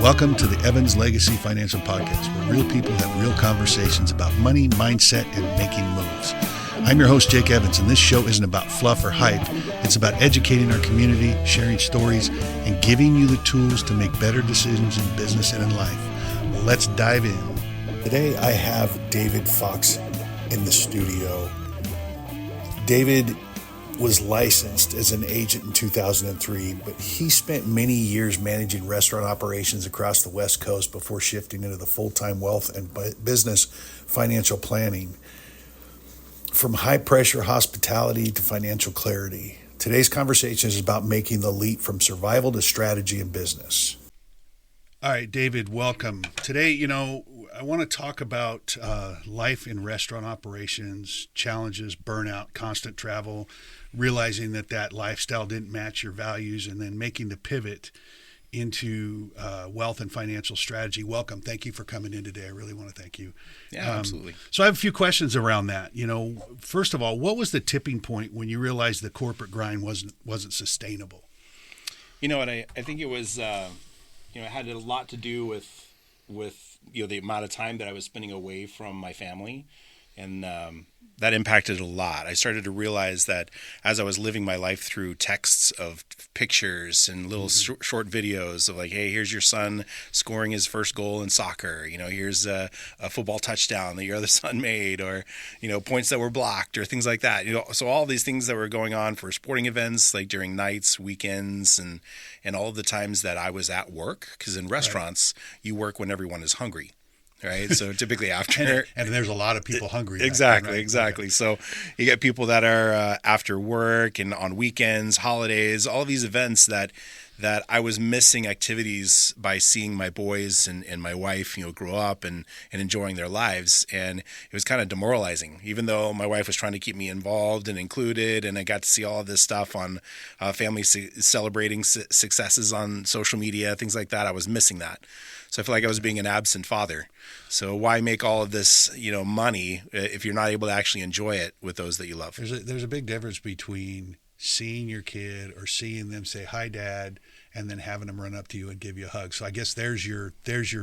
Welcome to the Evans Legacy Financial Podcast, where real people have real conversations about money, mindset, and making moves. I'm your host, Jake Evans, and this show isn't about fluff or hype. It's about educating our community, sharing stories, and giving you the tools to make better decisions in business and in life. Well, let's dive in. Today, I have David Fox in the studio. David was licensed as an agent in 2003, but he spent many years managing restaurant operations across the West Coast before shifting into the full-time wealth and business financial planning. From high-pressure hospitality to financial clarity, today's conversation is about making the leap from survival to strategy in business. All right, David, welcome. Today, I want to talk about life in restaurant operations, challenges, burnout, constant travel, realizing that lifestyle didn't match your values, and then making the pivot into wealth and financial strategy. Welcome. Thank you for coming in today. I really want to thank you. Yeah, absolutely. So I have a few questions around that. First of all, what was the tipping point when you realized the corporate grind wasn't sustainable? You know what? I think it was, it had a lot to do with the amount of time that I was spending away from my family. And that impacted a lot. I started to realize that as I was living my life through texts of pictures and little short videos of like, hey, here's your son scoring his first goal in soccer. Here's a football touchdown that your other son made, or, points that were blocked or things like that. So all these things that were going on for sporting events, like during nights, weekends, and all of the times that I was at work, because in restaurants, you work when everyone is hungry. Right. So typically after, and there's a lot of people hungry. Exactly. Right? Exactly. Okay. So you get people that are after work and on weekends, holidays, all of these events that I was missing activities by seeing my boys and my wife, grow up and enjoying their lives. And it was kind of demoralizing, even though my wife was trying to keep me involved and included. And I got to see all of this stuff on family celebrating successes on social media, things like that. I was missing that. So I feel like I was being an absent father. So why make all of this, money if you're not able to actually enjoy it with those that you love? There's a big difference between seeing your kid or seeing them say, "Hi, Dad," and then having them run up to you and give you a hug. So I guess there's your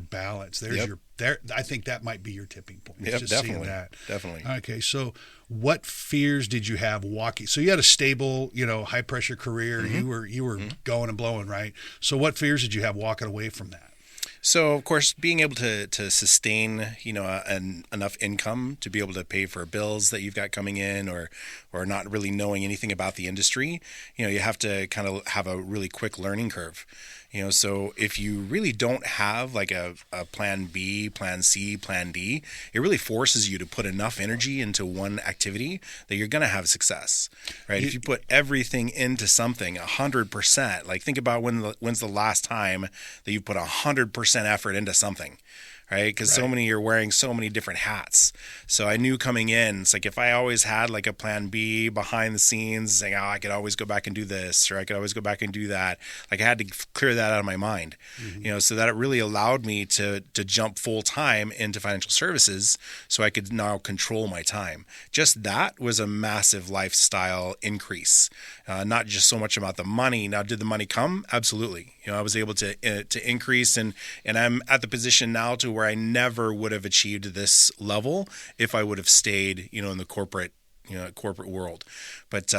balance. I think that might be your tipping point. Yep, just definitely. Seeing that. Definitely. Okay, so what fears did you have walking? So you had a stable, high pressure career. Mm-hmm. You were going and blowing, right? So what fears did you have walking away from that? So, of course, being able to sustain, enough income to be able to pay for bills that you've got coming in, or not really knowing anything about the industry, you have to kind of have a really quick learning curve. So if you really don't have like a plan B, plan C, plan D, it really forces you to put enough energy into one activity that you're going to have success, right? If you put everything into something 100%, like think about when's the last time that you put 100% effort into something, right? Because so many, you're wearing so many different hats. So I knew coming in, it's like if I always had like a plan B behind the scenes saying, I could always go back and do this, or I could always go back and do that. Like I had to clear that out of my mind, so that it really allowed me to jump full time into financial services so I could now control my time. Just that was a massive lifestyle increase. Not just so much about the money. Now, did the money come? Absolutely. I was able to increase, and I'm at the position now to where I never would have achieved this level if I would have stayed, in the corporate world. But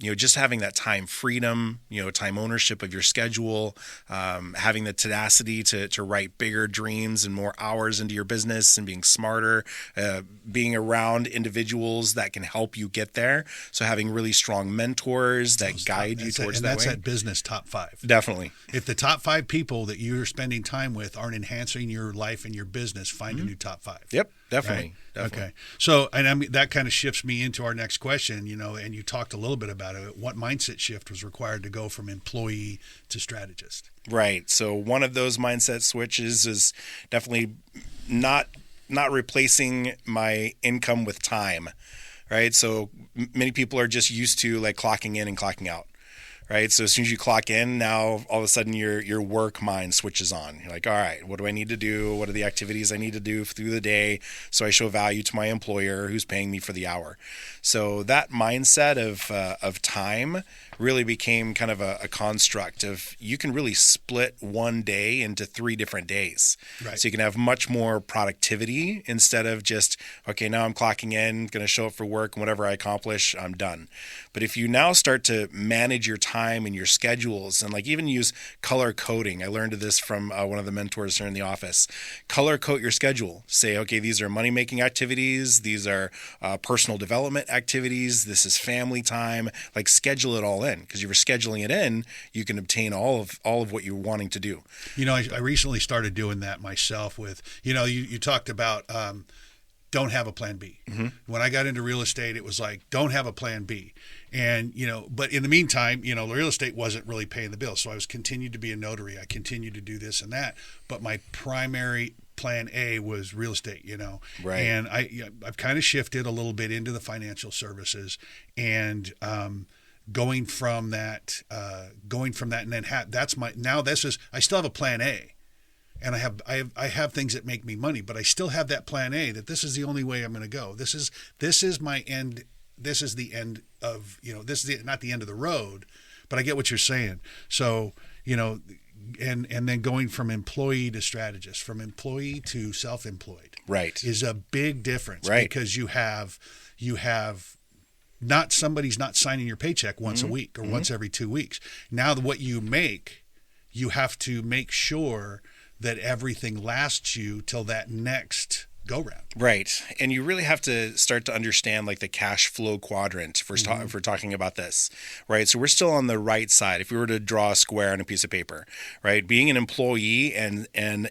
just having that time freedom, time ownership of your schedule, having the tenacity to write bigger dreams and more hours into your business, and being smarter, being around individuals that can help you get there. So having really strong mentors that guide you towards that way. And that's that business top 5. Definitely. If the top 5 people that you're spending time with aren't enhancing your life and your business, find a new top 5. Yep. Definitely. Right? Definitely. Okay. So, and that kind of shifts me into our next question, and you talked a little bit about it. What mindset shift was required to go from employee to strategist? Right. So one of those mindset switches is definitely not replacing my income with time, right? So many people are just used to like clocking in and clocking out. right? So as soon as you clock in, now all of a sudden your work mind switches on. You're like, all right, what do I need to do? What are the activities I need to do through the day so I show value to my employer who's paying me for the hour? So that mindset of time really became kind of a construct of you can really split one day into 3 different days. Right. So you can have much more productivity instead of just, okay, now I'm clocking in, going to show up for work, and whatever I accomplish, I'm done. But if you now start to manage your time and your schedules and like even use color coding, I learned this from one of the mentors here in the office. Color code your schedule. Say, okay, these are money-making activities. These are personal development activities. This is family time. Like schedule it all in, because if you're scheduling it in, you can obtain all of what you're wanting to do. You know, I recently started doing that myself with, you know, you talked about don't have a plan B. Mm-hmm. When I got into real estate, it was like, don't have a plan B. And, you know, but in the meantime, you know, real estate wasn't really paying the bills. So I was continued to be a notary. I continued to do this and that. But my primary plan A was real estate, you know. Right. And I've kind of shifted a little bit into the financial services and going from that and then I still have a plan A. And I have things that make me money, but I still have that plan A that this is the only way I'm going to go. This is my end. This is the end of, you know, not the end of the road, but I get what you're saying. So, you know, and then going from employee to strategist, from employee to self-employed, right, is a big difference, right? Because you have not somebody's not signing your paycheck once a week or once every 2 weeks. Now what you make, you have to make sure that everything lasts you till that next go round. Right. And you really have to start to understand like the cash flow quadrant if we're talking about this, right? So we're still on the right side. If we were to draw a square on a piece of paper, right? Being an employee and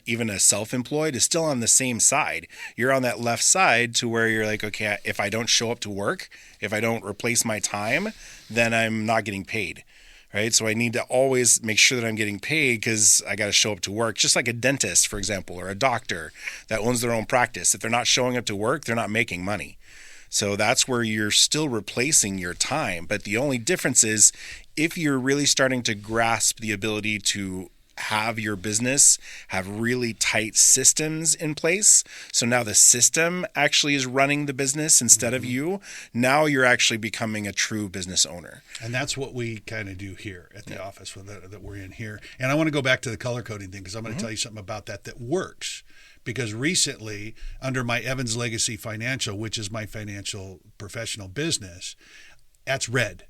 even a self-employed is still on the same side. You're on that left side to where you're like, okay, if I don't show up to work, if I don't replace my time, then I'm not getting paid. Right. So I need to always make sure that I'm getting paid because I got to show up to work, just like a dentist, for example, or a doctor that owns their own practice. If they're not showing up to work, they're not making money. So that's where you're still replacing your time. But the only difference is if you're really starting to grasp the ability to have your business have really tight systems in place. So now the system actually is running the business instead of you. Now you're actually becoming a true business owner. And that's what we kind of do here at the office that we're in here. And I want to go back to the color coding thing because I'm going to tell you something about that works. Because recently, under my Evans Legacy Financial, which is my financial professional business, that's red.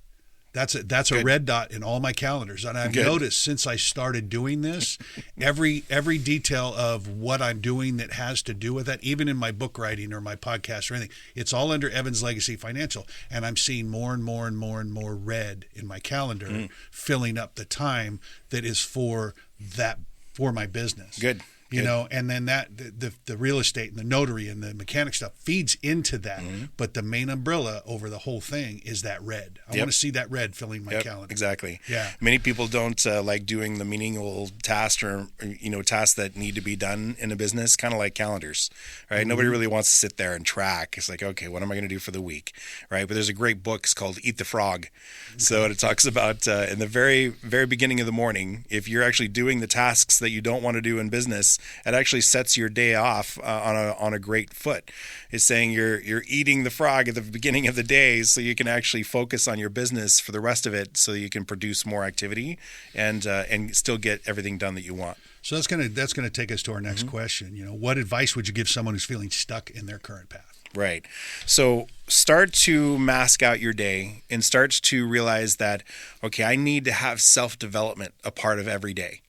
That's a red dot in all my calendars. And I've noticed since I started doing this, every detail of what I'm doing that has to do with that, even in my book writing or my podcast or anything, it's all under Evans Legacy Financial. And I'm seeing more and more and more and more red in my calendar, filling up the time that is for my business. Good. You know, and then that the real estate and the notary and the mechanic stuff feeds into that. But the main umbrella over the whole thing is that red. I want to see that red filling my calendar. Exactly. Yeah. Many people don't like doing the meaningful tasks or tasks that need to be done in a business, kind of like calendars, right? Nobody really wants to sit there and track. It's like, okay, what am I going to do for the week, right? But there's a great book. It's called Eat the Frog. So it talks about in the very, very beginning of the morning, if you're actually doing the tasks that you don't want to do in business, it actually sets your day off on a great foot. It's saying you're eating the frog at the beginning of the day so you can actually focus on your business for the rest of it so you can produce more activity and still get everything done that you want. So that's gonna take us to our next question. You know, what advice would you give someone who's feeling stuck in their current path? Right. So start to mask out your day and start to realize that, okay, I need to have self-development a part of every day.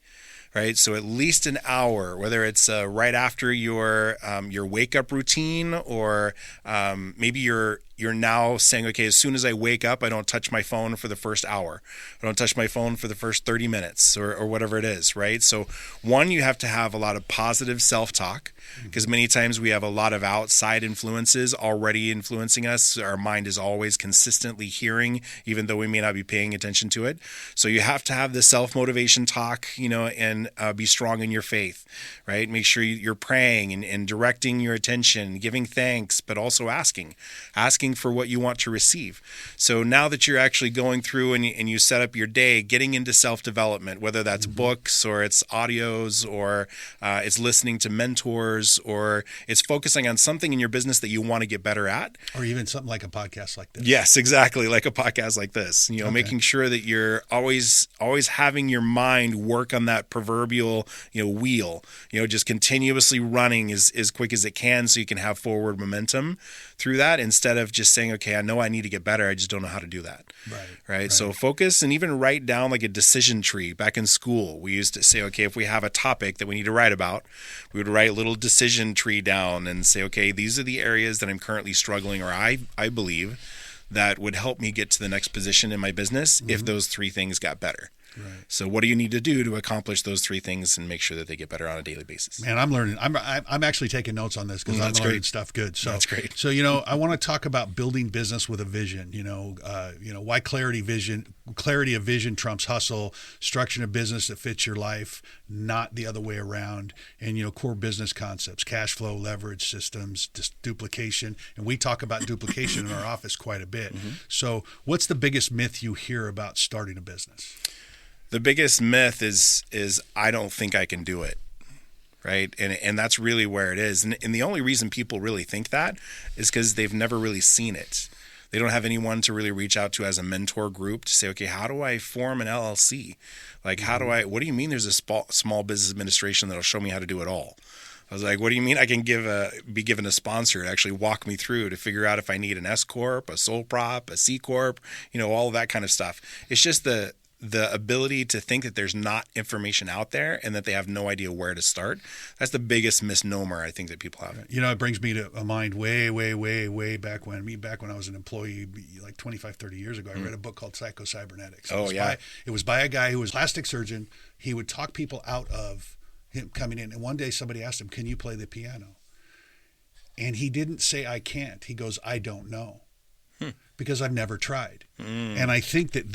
Right, so at least an hour, whether it's right after your wake up routine, or maybe you're now saying, okay, as soon as I wake up, I don't touch my phone for the first hour. I don't touch my phone for the first 30 minutes or whatever it is, right? So one, you have to have a lot of positive self-talk because many times we have a lot of outside influences already influencing us. Our mind is always consistently hearing, even though we may not be paying attention to it. So you have to have the self-motivation talk, and be strong in your faith, right? Make sure you're praying and directing your attention, giving thanks, but also asking looking for what you want to receive. So now that you're actually going through and you set up your day, getting into self-development, whether that's books or it's audios or it's listening to mentors or it's focusing on something in your business that you want to get better at. Or even something like a podcast like this. Yes, exactly. Like a podcast like this, making sure that you're always having your mind work on that proverbial, wheel, just continuously running as quick as it can so you can have forward momentum through that instead of just saying, okay, I know I need to get better. I just don't know how to do that. Right. So focus and even write down like a decision tree. Back in school, we used to say, okay, if we have a topic that we need to write about, we would write a little decision tree down and say, okay, these are the areas that I'm currently struggling or I believe that would help me get to the next position in my business if those three things got better. Right. So what do you need to do to accomplish those three things and make sure that they get better on a daily basis? Man, I'm learning. I'm actually taking notes on this because I'm learning stuff good. So that's great. So I want to talk about building business with a vision. Why clarity of vision trumps hustle, structuring a business that fits your life, not the other way around, and core business concepts, cash flow, leverage, systems, duplication, and we talk about duplication in our office quite a bit. So what's the biggest myth you hear about starting a business? The biggest myth is I don't think I can do it, right? And that's really where it is. And the only reason people really think that is because they've never really seen it. They don't have anyone to really reach out to as a mentor group to say, okay, how do I form an LLC? Like, what do you mean there's a small business administration that'll show me how to do it all? I was like, what do you mean I can be given a sponsor to actually walk me through to figure out if I need an S Corp, a sole prop, a C Corp, all of that kind of stuff. It's just the ability to think that there's not information out there and that they have no idea where to start. That's the biggest misnomer I think that people have. It brings me to a mind way back when I was an employee like 25, 30 years ago. I read a book called Psycho-Cybernetics. It was by a guy who was a plastic surgeon. He would talk people out of him coming in. And one day somebody asked him, can you play the piano? And he didn't say, I can't. He goes, I don't know. Because I've never tried. And I think that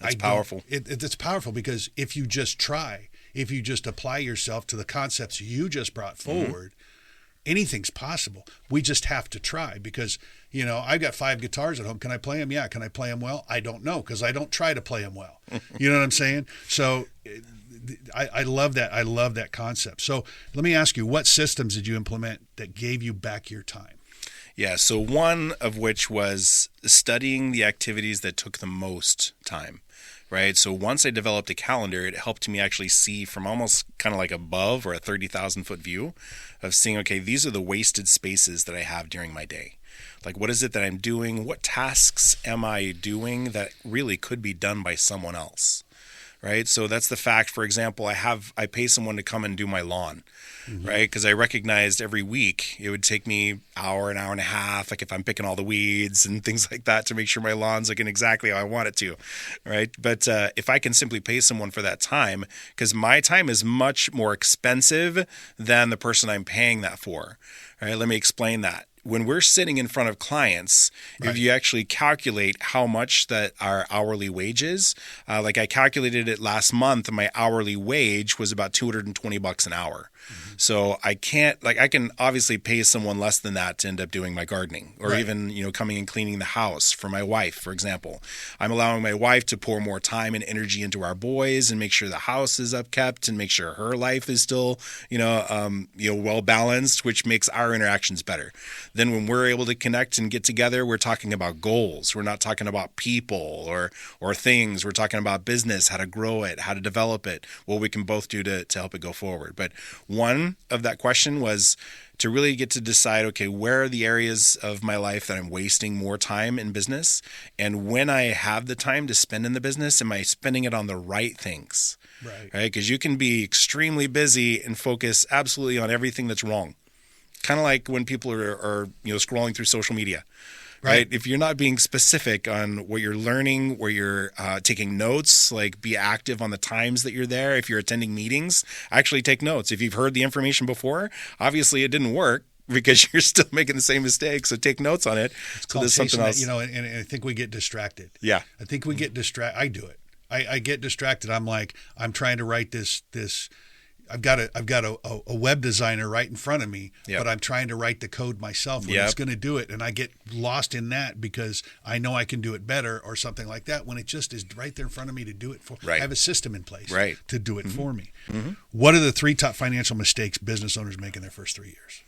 it's powerful. It's powerful because if you just try, if you just apply yourself to the concepts you just brought forward, anything's possible. We just have to try because, I've got 5 guitars at home. Can I play them? Yeah. Can I play them well? I don't know because I don't try to play them well. You know what I'm saying? So I love that. I love that concept. So let me ask you, what systems did you implement that gave you back your time? Yeah, so one of which was studying the activities that took the most time, right? So once I developed a calendar, it helped me actually see from almost kind of like above or a 30,000-foot view of seeing, okay, these are the wasted spaces that I have during my day. Like, what is it that I'm doing? What tasks am I doing that really could be done by someone else? Right. So that's the fact. For example, I pay someone to come and do my lawn, right? Because I recognized every week it would take me an hour and a half, like if I'm picking all the weeds and things like that to make sure my lawn's looking exactly how I want it to, right? But if I can simply pay someone for that time, because my time is much more expensive than the person I'm paying that for, right? Let me explain that. When we're sitting in front of clients, if you actually calculate how much that our hourly wage is, like I calculated it last month, my hourly wage was about $220 an hour. So I can obviously pay someone less than that to end up doing my gardening or even, coming and cleaning the house for my wife, for example. I'm allowing my wife to pour more time and energy into our boys and make sure the house is upkept and make sure her life is still, well balanced, which makes our interactions better. Then when we're able to connect and get together, we're talking about goals. We're not talking about people or things. We're talking about business, how to grow it, how to develop it, what we can both do to help it go forward. But one of that question was to really get to decide, okay, where are the areas of my life that I'm wasting more time in business? And when I have the time to spend in the business, am I spending it on the right things? Right? Because you can be extremely busy and focus absolutely on everything that's wrong. Kind of like when people are scrolling through social media, right? If you're not being specific on what you're learning, where you're taking notes, like be active on the times that you're there. If you're attending meetings, actually take notes. If you've heard the information before, obviously it didn't work because you're still making the same mistake. So take notes on it. It's so there's something else. And I think we get distracted. Yeah. I think we get distracted. I do it. I get distracted. I'm trying to write this I've got a web designer right in front of me, Yep. but I'm trying to write the code myself when Yep. it's going to do it, and I get lost in that because I know I can do it better or something like that when it just is right there in front of me to do it for. Right. I have a system in place Right. to do it for me. Mm-hmm. What are the 3 top financial mistakes business owners make in their first 3 years?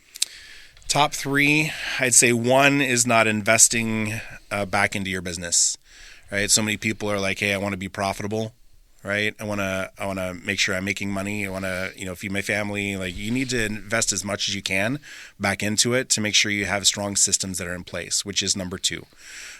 Top 3, I'd say 1 is not investing back into your business. Right? So many people are like, hey, I want to be profitable. Right. I want to make sure I'm making money. I want to, feed my family. Like, you need to invest as much as you can back into it to make sure you have strong systems that are in place, which is number 2.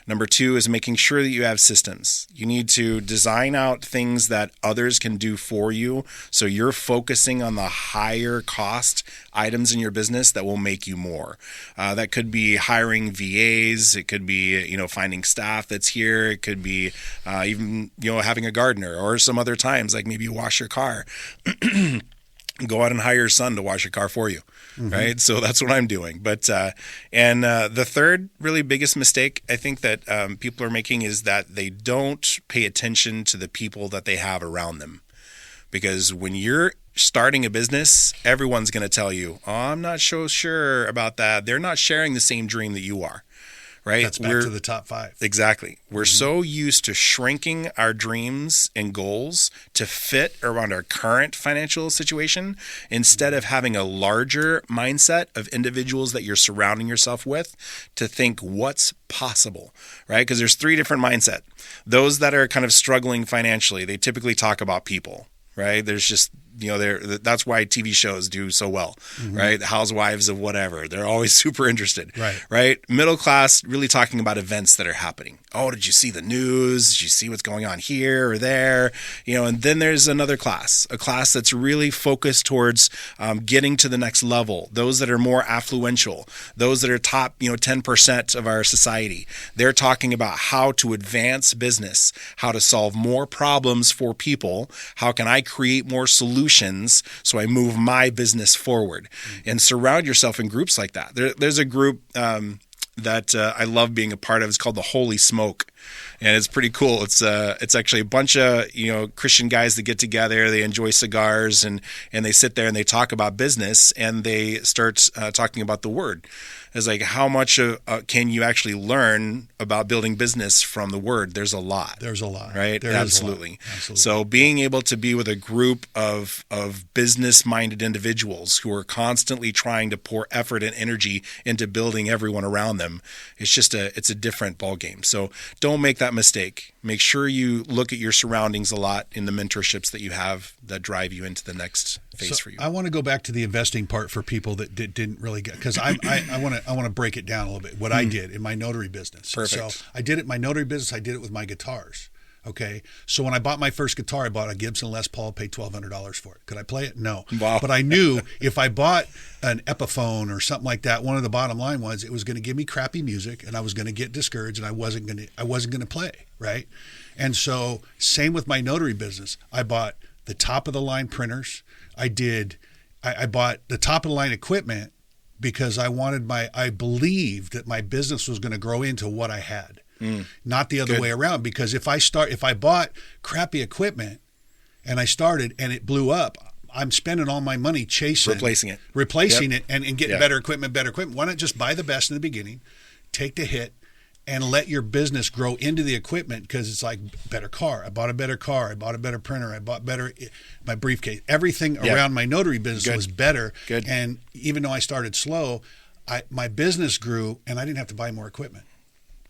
Number 2 is making sure that you have systems. You need to design out things that others can do for you. So you're focusing on the higher cost items in your business that will make you more. That could be hiring VAs. It could be, finding staff that's here. It could be even, having a gardener, or some other times, like maybe you wash your car. Go out and hire your son to wash your car for you. Mm-hmm. Right. So that's what I'm doing. But the third really biggest mistake I think that people are making is that they don't pay attention to the people that they have around them. Because when you're starting a business, everyone's going to tell you, oh, I'm not so sure about that. They're not sharing the same dream that you are. Right? That's back to the top 5. Exactly. We're so used to shrinking our dreams and goals to fit around our current financial situation instead of having a larger mindset of individuals that you're surrounding yourself with to think what's possible, right? Because there's 3 different mindset. Those that are kind of struggling financially, they typically talk about people. Right? There's just, that's why TV shows do so well, right? The housewives of whatever. They're always super interested, right? Middle class, really talking about events that are happening. Oh, did you see the news? Did you see what's going on here or there? And then there's another class, a class that's really focused towards getting to the next level. Those that are more affluential, those that are top, 10% of our society. They're talking about how to advance business, how to solve more problems for people. How can I create more solutions so I move my business forward? And surround yourself in groups like that. There's a group that I love being a part of. It's called the Holy Smoke. And it's pretty cool. It's actually a bunch of Christian guys that get together. They enjoy cigars and they sit there and they talk about business and they start talking about the Word. It's like, how much can you actually learn about building business from the Word? There's a lot. There's a lot, right? Absolutely. So being able to be with a group of business-minded individuals who are constantly trying to pour effort and energy into building everyone around them, it's a different ballgame. So don't make that mistake. Make sure you look at your surroundings a lot in the mentorships that you have that drive you into the next phase for you. I want to go back to the investing part for people that didn't really get, because I want to break it down a little bit. What I did in my notary business. Perfect. So I did it in my notary business. I did it with my guitars. Okay. So when I bought my first guitar, I bought a Gibson Les Paul, paid $1,200 for it. Could I play it? No. Wow. But I knew if I bought an Epiphone or something like that, one of the bottom line was it was going to give me crappy music and I was going to get discouraged and I wasn't going to play. Right. And so same with my notary business. I bought the top of the line printers. I bought the top of the line equipment because I believed that my business was going to grow into what I had. Not the other way around, because if I bought crappy equipment and I started and it blew up, I'm spending all my money replacing it and getting better equipment. Why not just buy the best in the beginning, take the hit, and let your business grow into the equipment? Because it's like better car. I bought a better car. I bought a better printer. I bought my briefcase. Everything around my notary business was better. And even though I started slow, my business grew and I didn't have to buy more equipment.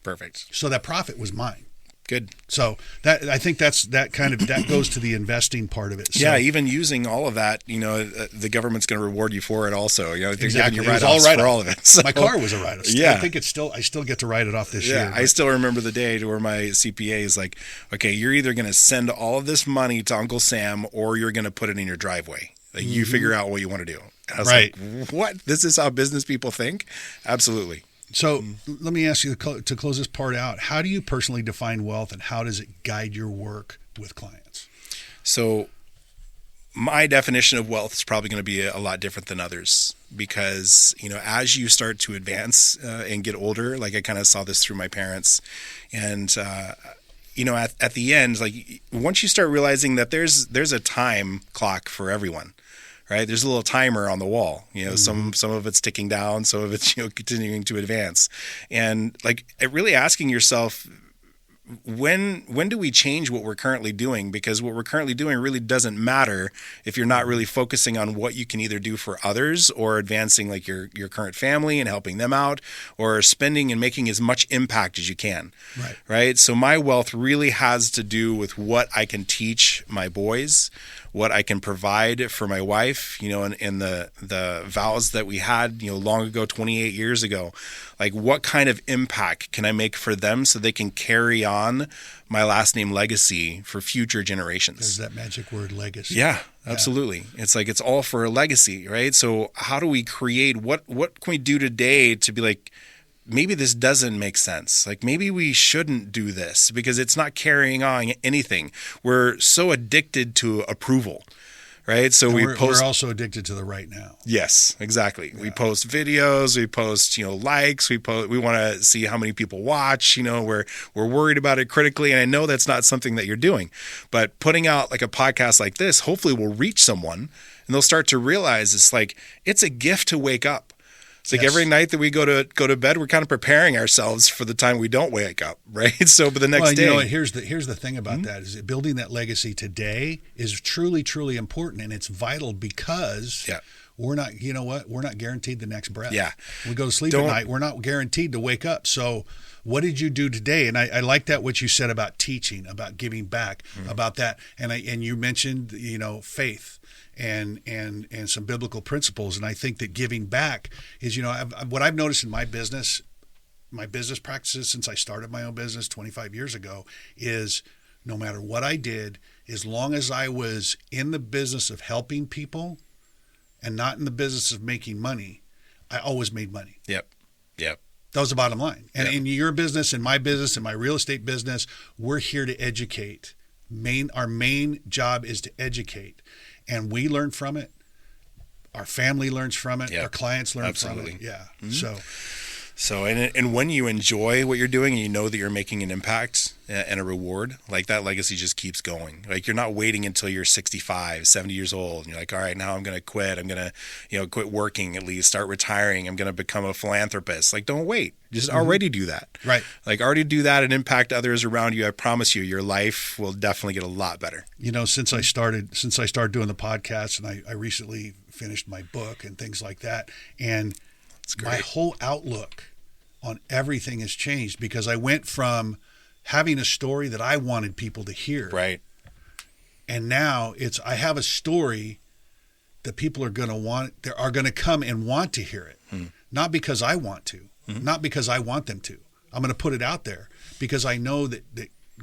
Perfect. So that profit was mine. Good. So I think that goes to the investing part of it. So, yeah, even using all of that, the government's going to reward you for it also. They're exactly. giving you write-offs for all of it. So, my car was a write-off. Yeah. I still get to write it off this year. Yeah, I still remember the day where my CPA is like, okay, you're either going to send all of this money to Uncle Sam or you're going to put it in your driveway. Like, you figure out what you want to do. And I was like, what? This is how business people think? Absolutely. So let me ask you to close this part out. How do you personally define wealth and how does it guide your work with clients? So my definition of wealth is probably going to be a lot different than others because, as you start to advance and get older, like I kind of saw this through my parents and, at the end, like once you start realizing that there's a time clock for everyone. right? There's a little timer on the wall, some of it's ticking down, some of it's, continuing to advance. And like really asking yourself, when do we change what we're currently doing? Because what we're currently doing really doesn't matter if you're not really focusing on what you can either do for others or advancing like your current family and helping them out, or spending and making as much impact as you can. Right. So my wealth really has to do with what I can teach my boys, what I can provide for my wife, and the vows that we had, long ago, 28 years ago. Like, what kind of impact can I make for them so they can carry on my last name legacy for future generations? There's that magic word, legacy. Yeah, absolutely. It's like, it's all for a legacy, right? So how do we create, what can we do today to be like, maybe this doesn't make sense. Like, maybe we shouldn't do this because it's not carrying on anything. We're so addicted to approval, right? So we're also addicted to the right now. Yes, exactly. Yeah. We post videos, we post, likes, we want to see how many people watch, we're worried about it critically. And I know that's not something that you're doing, but putting out like a podcast like this, hopefully will reach someone and they'll start to realize it's a gift to wake up. It's like every night that we go to bed, we're kind of preparing ourselves for the time we don't wake up, right? So, but the next day, here's the thing about that is that building that legacy today is truly, truly important, and it's vital because we're not, we're not guaranteed the next breath. Yeah, we go to sleep at night, we're not guaranteed to wake up. So, what did you do today? And I like that what you said about teaching, about giving back, about that, and you mentioned faith. And some biblical principles. And I think that giving back is, what I've noticed in my business practices since I started my own business 25 years ago is no matter what I did, as long as I was in the business of helping people and not in the business of making money, I always made money. Yep. That was the bottom line. And in your business, in my business, in my real estate business, we're here to educate. Our main job is to educate. And we learn from it. Our family learns from it. Our clients learn from it. Yeah. Mm-hmm. So, and when you enjoy what you're doing and you know that you're making an impact and a reward, like that legacy just keeps going. Like you're not waiting until you're 65, 70 years old. And you're like, all right, now I'm going to quit. I'm going to, quit working at least, start retiring. I'm going to become a philanthropist. Like, don't wait. Just already do that. Right. Like already do that and impact others around you. I promise you, your life will definitely get a lot better. Since I started doing the podcast, and I recently finished my book and things like that. And my whole outlook on everything has changed because I went from having a story that I wanted people to hear. Right. And now I have a story that people are going to come and want to hear it. Not because I want to, not because I want them to. I'm going to put it out there because I know that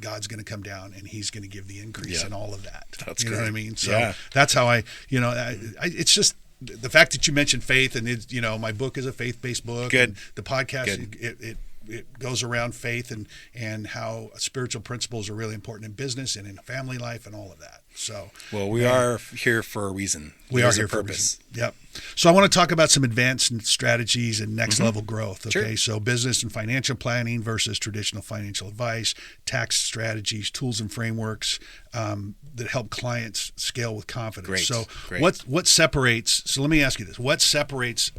God's going to come down and he's going to give the increase and all of that. That's you great. know what I mean? So that's how it's just the fact that you mentioned faith and it's, my book is a faith-based book. Good. And the podcast, it goes around faith and how spiritual principles are really important in business and in family life and all of that. So, well, we are here for a reason. We are here for a reason. Yep. So I want to talk about some advanced strategies and next level growth. Okay. Sure. So business and financial planning versus traditional financial advice, tax strategies, tools and frameworks that help clients scale with confidence. Great. So Great. What separates? So let me ask you this: what separates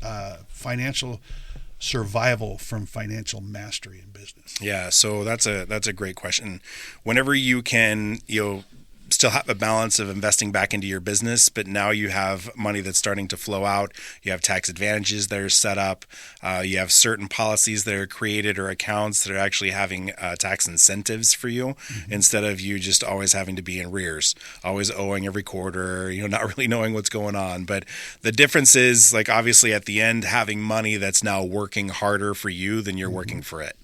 financial survival from financial mastery in business? Yeah, so that's a great question. Whenever you can, still have a balance of investing back into your business, but now you have money that's starting to flow out. You have tax advantages that are set up. You have certain policies that are created or accounts that are actually having tax incentives for you instead of you just always having to be in arrears, always owing every quarter, not really knowing what's going on. But the difference is, like, obviously at the end, having money that's now working harder for you than you're working for it.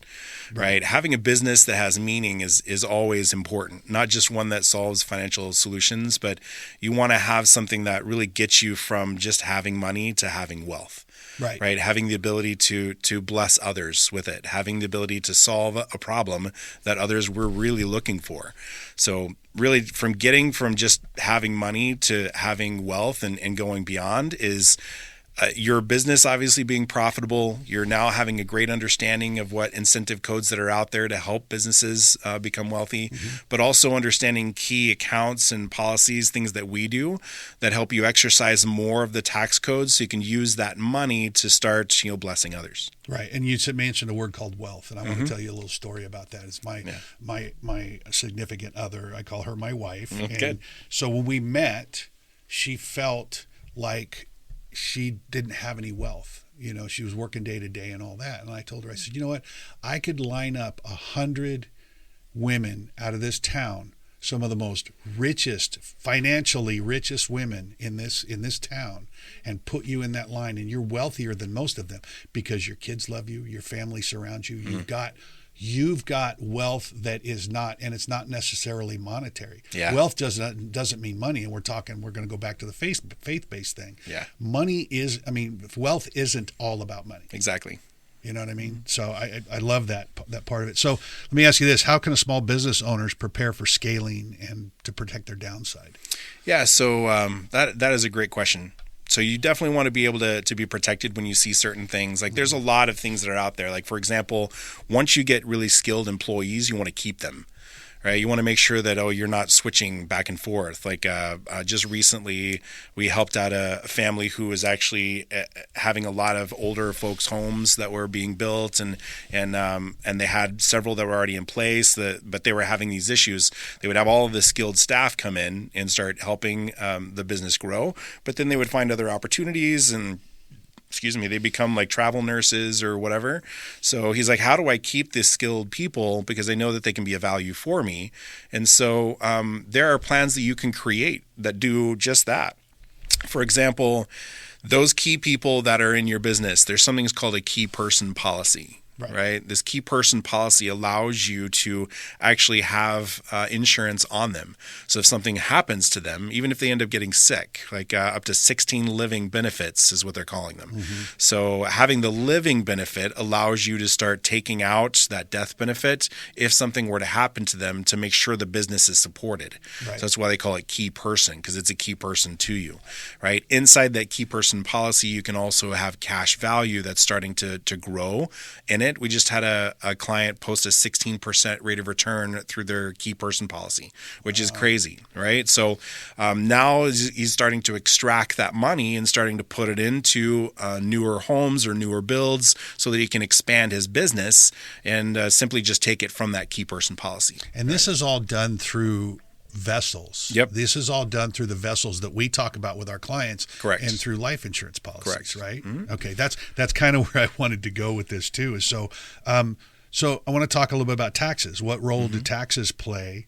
Right. Having a business that has meaning is always important, not just one that solves financial solutions, but you want to have something that really gets you from just having money to having wealth. Right. Having the ability to bless others with it, having the ability to solve a problem that others were really looking for. So really from just having money to having wealth and going beyond is your business obviously being profitable. You're now having a great understanding of what incentive codes that are out there to help businesses become wealthy, but also understanding key accounts and policies, things that we do that help you exercise more of the tax codes so you can use that money to start, blessing others. Right. And you mentioned a word called wealth, and I want to tell you a little story about that. It's my significant other. I call her my wife. And so when we met, she felt like she didn't have any wealth. She was working day to day and all that. And I told her, I said, you know what? I could line up 100 women out of this town, some of the most financially richest women in this town, and put you in that line, and you're wealthier than most of them because your kids love you, your family surrounds you, you've got wealth that is not, and it's not necessarily monetary. Yeah. Wealth doesn't mean money, and we're going to go back to the faith-based thing. Yeah. Wealth isn't all about money. Exactly. You know what I mean? So I love that part of it. So let me ask you this: how can a small business owners prepare for scaling and to protect their downside? Yeah. So that is a great question. So you definitely want to be able to be protected when you see certain things. Like there's a lot of things that are out there. Like for example, once you get really skilled employees, you want to keep them. Right? You want to make sure that, you're not switching back and forth. Like just recently, we helped out a family who was actually having a lot of older folks' homes that were being built, and they had several that were already in place, but they were having these issues. They would have all of the skilled staff come in and start helping the business grow, but then they would find other opportunities and they become like travel nurses or whatever. So he's like, how do I keep this skilled people? Because I know that they can be a value for me. And so there are plans that you can create that do just that. For example, those key people that are in your business, there's something called a key person policy. Right. This key person policy allows you to actually have insurance on them. So if something happens to them, even if they end up getting sick, like up to 16 living benefits is what they're calling them. So having the living benefit allows you to start taking out that death benefit if something were to happen to them, to make sure the business is supported. So that's why they call it key person, because it's a key person to you. Right. Inside that key person policy, you can also have cash value that's starting to grow in it. We just had a client post a 16% rate of return through their key person policy, which is crazy, right? So now he's starting to extract that money and starting to put it into newer homes or newer builds so that he can expand his business and simply just take it from that key person policy. And this is all done through vessels. Yep. This is all done through the vessels that we talk about with our clients. Correct. And through life insurance policies. Correct. Right? Okay. That's kind of where I wanted to go with this too. Is so I want to talk a little bit about taxes. What role do taxes play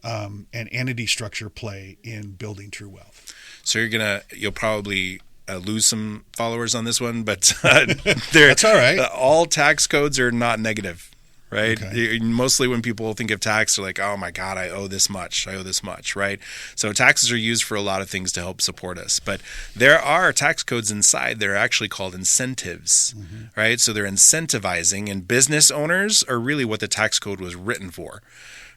and entity structure play in building true wealth? So you'll probably lose some followers on this one, but that's all right. All tax codes are not negative. Right. Okay. Mostly when people think of tax, they're like, oh my God, I owe this much. Right. So taxes are used for a lot of things to help support us. But there are tax codes inside that are actually called incentives. Right. So they're incentivizing, and business owners are really what the tax code was written for.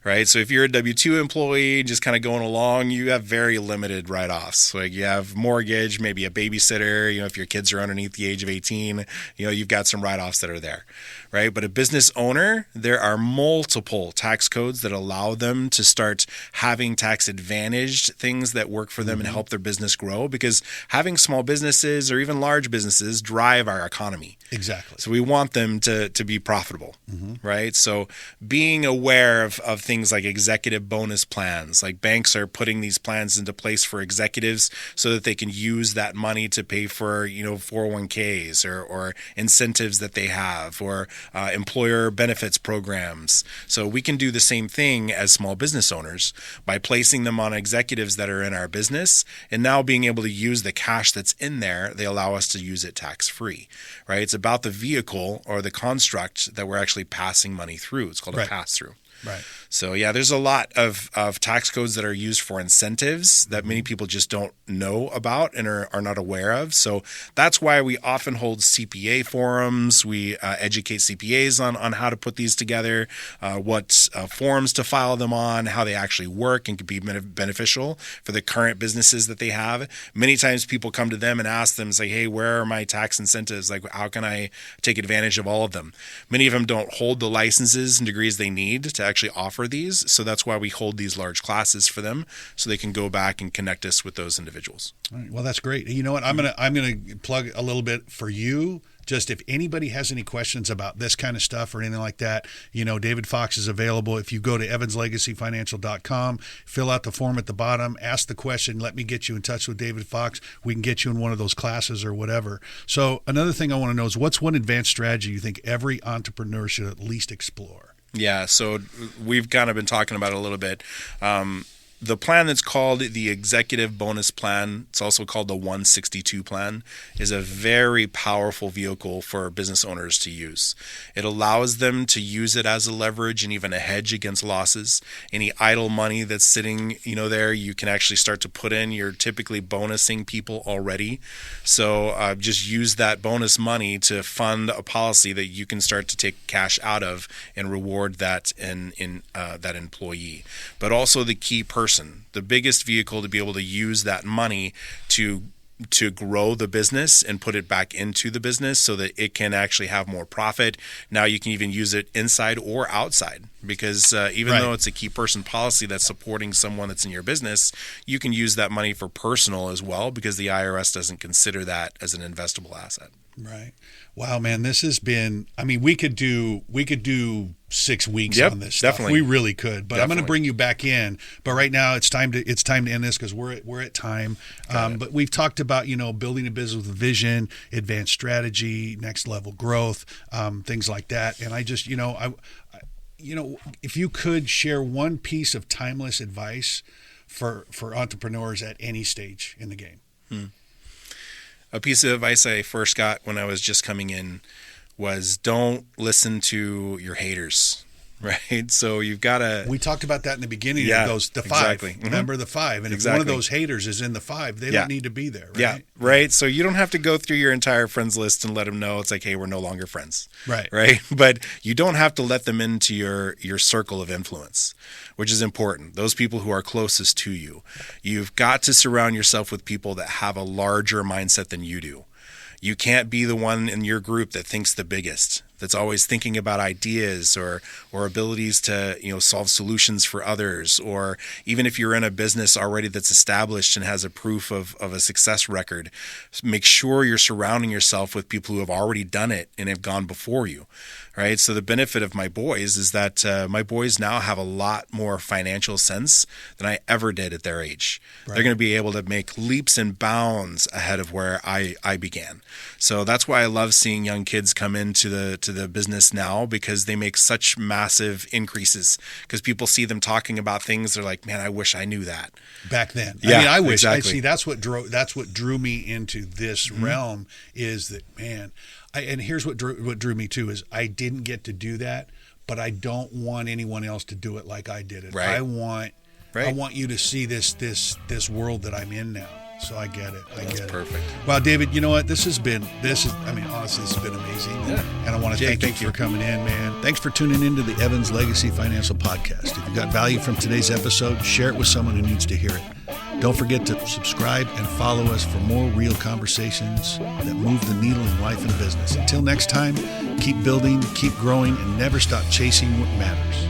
Right. So if you're a W-2 employee just kind of going along, you have very limited write-offs. Like you have mortgage, maybe a babysitter, if your kids are underneath the age of 18, you've got some write-offs that are there. Right. But a business owner, there are multiple tax codes that allow them to start having tax advantaged things that work for them and help their business grow, because having small businesses or even large businesses drive our economy. Exactly. So we want them to be profitable. Right. So being aware of things like executive bonus plans, like banks are putting these plans into place for executives so that they can use that money to pay for, 401ks or incentives that they have, or employer benefits programs. So we can do the same thing as small business owners by placing them on executives that are in our business, and now being able to use the cash that's in there, they allow us to use it tax-free, right? It's about the vehicle or the construct that we're actually passing money through. It's called a pass-through. Right. So yeah, there's a lot of tax codes that are used for incentives that many people just don't know about and are not aware of. So that's why we often hold CPA forums. We educate CPAs on how to put these together, what forms to file them on, how they actually work and can be beneficial for the current businesses that they have. Many times people come to them and ask them, say, hey, where are my tax incentives? Like, how can I take advantage of all of them? Many of them don't hold the licenses and degrees they need to actually offer these. So that's why we hold these large classes for them so they can go back and connect us with those individuals. All right, well, that's great. You know what? I'm gonna plug a little bit for you. Just if anybody has any questions about this kind of stuff or anything like that, David Fox is available. If you go to evanslegacyfinancial.com, fill out the form at the bottom, ask the question, let me get you in touch with David Fox. We can get you in one of those classes or whatever. So another thing I want to know is, what's one advanced strategy you think every entrepreneur should at least explore? Yeah, so we've kind of been talking about it a little bit. The plan that's called the Executive Bonus Plan, it's also called the 162 Plan, is a very powerful vehicle for business owners to use. It allows them to use it as a leverage and even a hedge against losses. Any idle money that's sitting, there, you can actually start to put in. You're typically bonusing people already. So just use that bonus money to fund a policy that you can start to take cash out of and reward that in that employee. But also the key person, the biggest vehicle to be able to use that money to grow the business and put it back into the business so that it can actually have more profit. Now you can even use it inside or outside, because even though it's a key person policy that's supporting someone that's in your business, you can use that money for personal as well, because the IRS doesn't consider that as an investable asset. Right. Wow, man, this has been, we could do 6 weeks on this stuff. Definitely. We really could, but I'm going to bring you back in. But right now it's time to end this, because we're at time. But we've talked about, building a business with a vision, advanced strategy, next level growth, things like that. And I just, if you could share one piece of timeless advice for entrepreneurs at any stage in the game. A piece of advice I first got when I was just coming in was, don't listen to your haters, right? So you've got to... We talked about that in the beginning of those, the 5. Exactly. Mm-hmm. Remember the 5. And if one of those haters is in the 5, they don't need to be there, right? Yeah, right. So you don't have to go through your entire friends list and let them know it's like, hey, we're no longer friends. Right. But you don't have to let them into your circle of influence, which is important. Those people who are closest to you. You've got to surround yourself with people that have a larger mindset than you do. You can't be the one in your group that thinks the biggest, that's always thinking about ideas or abilities to solve solutions for others. Or even if you're in a business already that's established and has a proof of a success record, make sure you're surrounding yourself with people who have already done it and have gone before you. Right. So the benefit of my boys is that my boys now have a lot more financial sense than I ever did at their age. Right. They're going to be able to make leaps and bounds ahead of where I began. So that's why I love seeing young kids come into the business now, because they make such massive increases, because people see them talking about things. They're like, man, I wish I knew that back then. Yeah, I wish. Exactly. I see. That's what drew me into this realm, is that, man. And here's what drew me too, is I didn't get to do that, but I don't want anyone else to do it like I did it. Right. I want you to see this world that I'm in now. So I get it. That's perfect. Well, David, you know what? Honestly, this has been amazing. Yeah. And I want to thank you for coming in, man. Thanks for tuning into the Evans Legacy Financial Podcast. If you got value from today's episode, share it with someone who needs to hear it. Don't forget to subscribe and follow us for more real conversations that move the needle in life and business. Until next time, keep building, keep growing, and never stop chasing what matters.